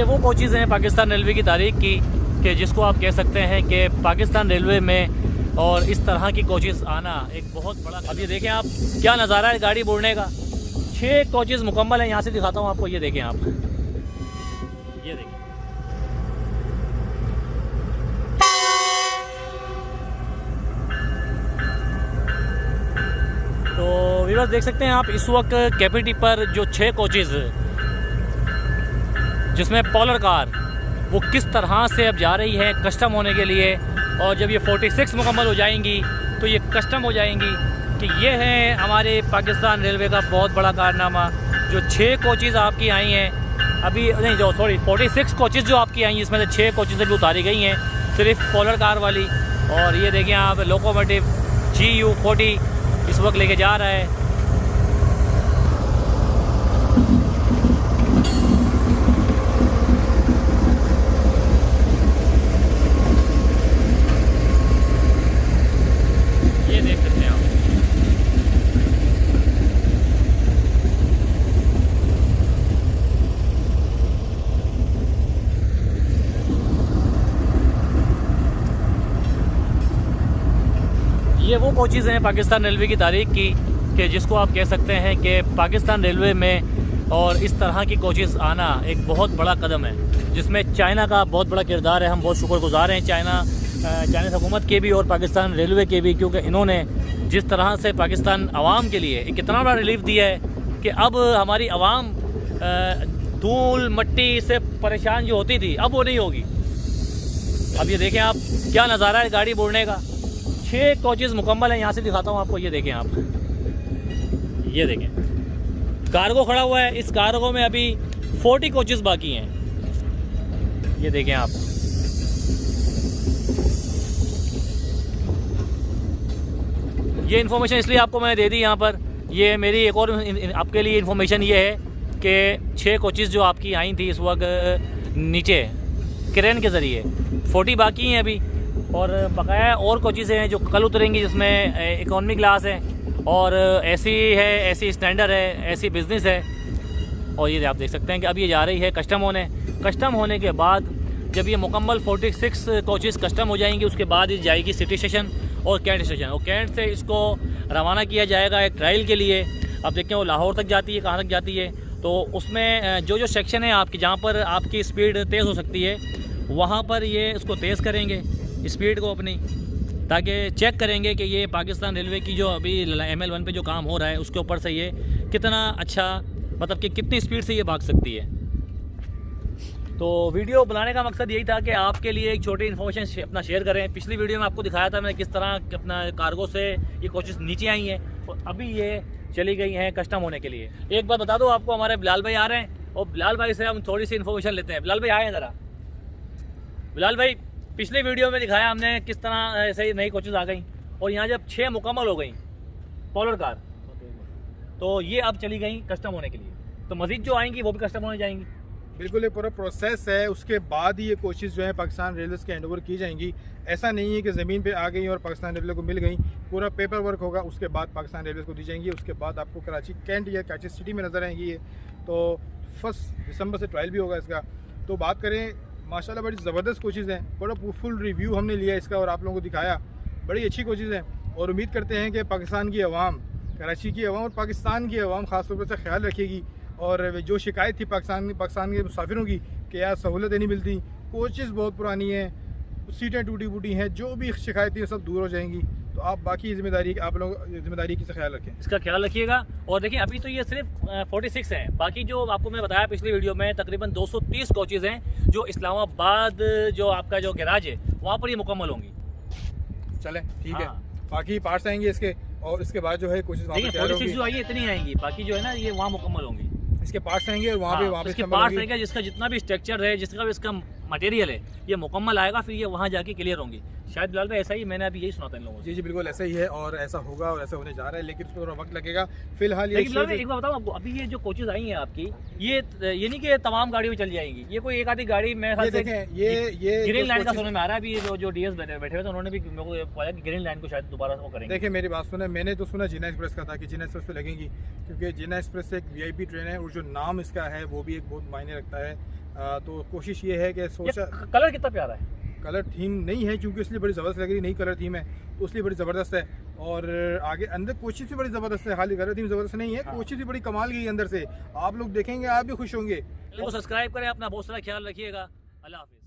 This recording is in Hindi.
ये वो कोचेज़ हैं पाकिस्तान रेलवे की तारीख की कि जिसको आप कह सकते हैं कि पाकिस्तान रेलवे में और इस तरह की कोचेज़ आना एक बहुत बड़ा। अब ये देखें आप क्या नज़ारा है गाड़ी बोलने का। 6 कोचेज़ मुकम्मल हैं। यहाँ से दिखाता हूँ आपको, ये देखें आप, ये देखें। तो व्यूअर्स देख सकते हैं आप इस वक्त कैपेसिटी पर जो 6 कोचेज़ जिसमें पोलर कार वो किस तरह से अब जा रही है कस्टम होने के लिए, और जब ये 46 मुकम्मल हो जाएंगी तो ये कस्टम हो जाएंगी। कि ये है हमारे पाकिस्तान रेलवे का बहुत बड़ा कारनामा। जो 6 कोचेज़ आपकी आई हैं अभी, नहीं जो 46 कोचेज़ जो आपकी आई हैं, इसमें से 6 कोचेज़ अभी उतारी गई हैं सिर्फ पोलर कार वाली। और ये देखें आप लोकोमोटिव GU40 इस वक्त लेके जा रहा है। ये देख सकते हैं आप, ये वो कोचेज़ हैं पाकिस्तान रेलवे की तारीख की कि जिसको आप कह सकते हैं कि पाकिस्तान रेलवे में और इस तरह की कोचेज़ आना एक बहुत बड़ा कदम है, जिसमें चाइना का बहुत बड़ा किरदार है। हम बहुत शुक्रगुजार हैं चाइनीज़ हुकूमत के भी और पाकिस्तान रेलवे के भी, क्योंकि इन्होंने जिस तरह से पाकिस्तान आवाम के लिए एक इतना बड़ा रिलीफ दिया है कि अब हमारी आवाम धूल मट्टी से परेशान जो होती थी अब वो नहीं होगी। अब ये देखें आप क्या नज़ारा है गाड़ी बोलने का। 6 कोचेज़ मुकम्मल हैं। यहाँ से दिखाता हूँ आपको, ये देखें आप, ये देखें कार्गो खड़ा हुआ है। इस कार्गो में अभी 40 कोचेज़ बाकी हैं। ये देखें आप, ये इन्फॉर्मेशन इसलिए आपको मैंने दे दी यहाँ पर। ये मेरी एक और आपके लिए इन्फॉर्मेशन ये है कि 6 कोचेज़ जो आपकी आई थी इस वक्त नीचे क्रेन के ज़रिए 40 बाकी हैं अभी, और बकाया और कोचेज़ हैं जो कल उतरेंगी, जिसमें इकोनॉमी क्लास है और एसी है, एसी स्टैंडर्ड है, एसी बिज़नेस है। और ये आप देख सकते हैं कि अब ये जा रही है कस्टम होने के बाद जब ये मुकम्मल 46 कोचेज़ कस्टम हो जाएंगी उसके बाद ये जाएगी सिटी स्टेशन और कैंट स्टेशन, और कैंट से इसको रवाना किया जाएगा एक ट्रायल के लिए। अब देखें वो लाहौर तक जाती है, कहाँ तक जाती है, तो उसमें जो सेक्शन है आपकी जहाँ पर आपकी स्पीड तेज़ हो सकती है वहाँ पर ये उसको तेज़ करेंगे स्पीड को अपनी, ताकि चेक करेंगे कि ये पाकिस्तान रेलवे की जो अभी ML1 पे जो काम हो रहा है उसके ऊपर से ये कितना अच्छा, मतलब कि कितनी स्पीड से ये भाग सकती है। तो वीडियो बनाने का मकसद यही था कि आपके लिए एक छोटी इन्फॉर्मेशन अपना शेयर करें। पिछली वीडियो में आपको दिखाया था मैं किस तरह अपना कार्गो से ये कोचेज़ नीचे आई हैं और अभी ये चली गई हैं कस्टम होने के लिए। एक बात बता दो आपको, हमारे बिलाल भाई आ रहे हैं और बिलाल भाई से हम थोड़ी सी इन्फॉर्मेशन लेते हैं। बिलाल भाई आए हैं ज़रा। बिलाल भाई, पिछले वीडियो में दिखाया हमने किस तरह ऐसे नई कोचेज़ आ गई और यहाँ जब 6 मुकम्मल हो गई पोलर कार, तो ये अब चली गई कस्टम होने के लिए, तो मज़ीद जो आएंगी वो भी कस्टम होने जाएंगी। बिल्कुल, ये पूरा प्रोसेस है, उसके बाद ही ये कोचेज़ जो है पाकिस्तान रेलवे के हैंडओवर की जाएंगी। ऐसा नहीं है कि ज़मीन पे आ गई और पाकिस्तान रेलवे को मिल गई, पूरा पेपर वर्क होगा, उसके बाद पाकिस्तान रेलवे को दी जाएंगी। उसके बाद आपको कराची कैंट या कराची सिटी में नज़र आएंगी ये। तो 1 दिसंबर से ट्रायल भी होगा इसका। तो बात करें, माशाल्लाह बड़ी ज़बरदस्त कोचेज़ हैं, बड़ा फुल रिव्यू हमने लिया इसका और आप लोगों को दिखाया। बड़ी अच्छी कोचेज़ हैं और उम्मीद करते हैं कि पाकिस्तान की आवाम, कराची की आवाम और पाकिस्तान की आवाम ख़ास तौर पर ख्याल रखेगी। और जो शिकायत थी पाकिस्तान के मुसाफिरों की कि यार सहूलतें नहीं मिलती, कोचेज़ बहुत पुरानी हैं, सीटें टूटी फूटी हैं, जो भी शिकायत थी सब दूर हो जाएंगी। तो आप बाकी जिम्मेदारी आप लोग जिम्मेदारी की ख्याल रखें, इसका ख्याल रखिएगा। और देखिए अभी तो ये सिर्फ 46 हैं, बाकी जो आपको मैं बताया पिछली वीडियो में तकरीबन 230 कोचेज़ हैं जो इस्लामाबाद जो आपका जो गैराज है वहाँ पर ये मुकम्मल होंगी। चलें ठीक है, बाकी पार्ट्स आएंगे इसके और इसके बाद जो है कोचेज़ 46 जो आई है इतनी आएंगी, बाकी जो है ना ये वहाँ मुकम्मल होंगी। इसके पार्ट्स आएंगे और वहाँ पे इसके पार्ट्स आएंगे, जिसका जितना भी स्ट्रक्चर है, जिसका भी इसका मटेरियल है, ये मुकम्मल आएगा, फिर ये वहाँ जाके क्लियर होंगी। शायद बिलाल भाई ऐसा ही, मैंने अभी यही सुना था इन लोगों से। जी बिल्कुल ऐसा ही है और ऐसा होगा और ऐसा होने जा रहा है, लेकिन उसमें थोड़ा वक्त लगेगा। फिलहाल ये एक बात बताऊँ आपको, अभी ये जो कोचेज़ आई हैं आपकी, ये नहीं कि तमाम गाड़ियों में चल जाएंगी, ये कोई एक आधी गाड़ी में ये ग्रीन लाइन का सुनने में आ रहा है। अभी जो DS बैठे हुए थे उन्होंने भी मेरे को बोला कि ग्रीन लाइन को शायद दोबारा वो करेंगे। देखिए मेरी बात सुने, मैंने तो सुना जीना एक्सप्रेस का था कि जीना एक्सप्रेस पे लगेंगी, क्योंकि जीना एक्सप्रेस एक VIP ट्रेन है और जो नाम इसका है वो भी एक बहुत मायने रखता है। तो कोशिश ये है कि सोचा कलर कितना प्यारा है। कलर थीम नहीं है क्योंकि इसलिए बड़ी ज़बरदस्त लग रही, नई कलर थीम है तो इसलिए बड़ी ज़बरदस्त है। और आगे अंदर कोशिश भी बड़ी ज़बरदस्त है, खाली कलर थीम ज़बरदस्त नहीं है, कोशिश भी बड़ी कमाल की है अंदर से। आप लोग देखेंगे आप भी खुश होंगे। सब्सक्राइब करें, अपना बहुत सारा ख्याल रखिएगा। अल्लाह हाफिज़।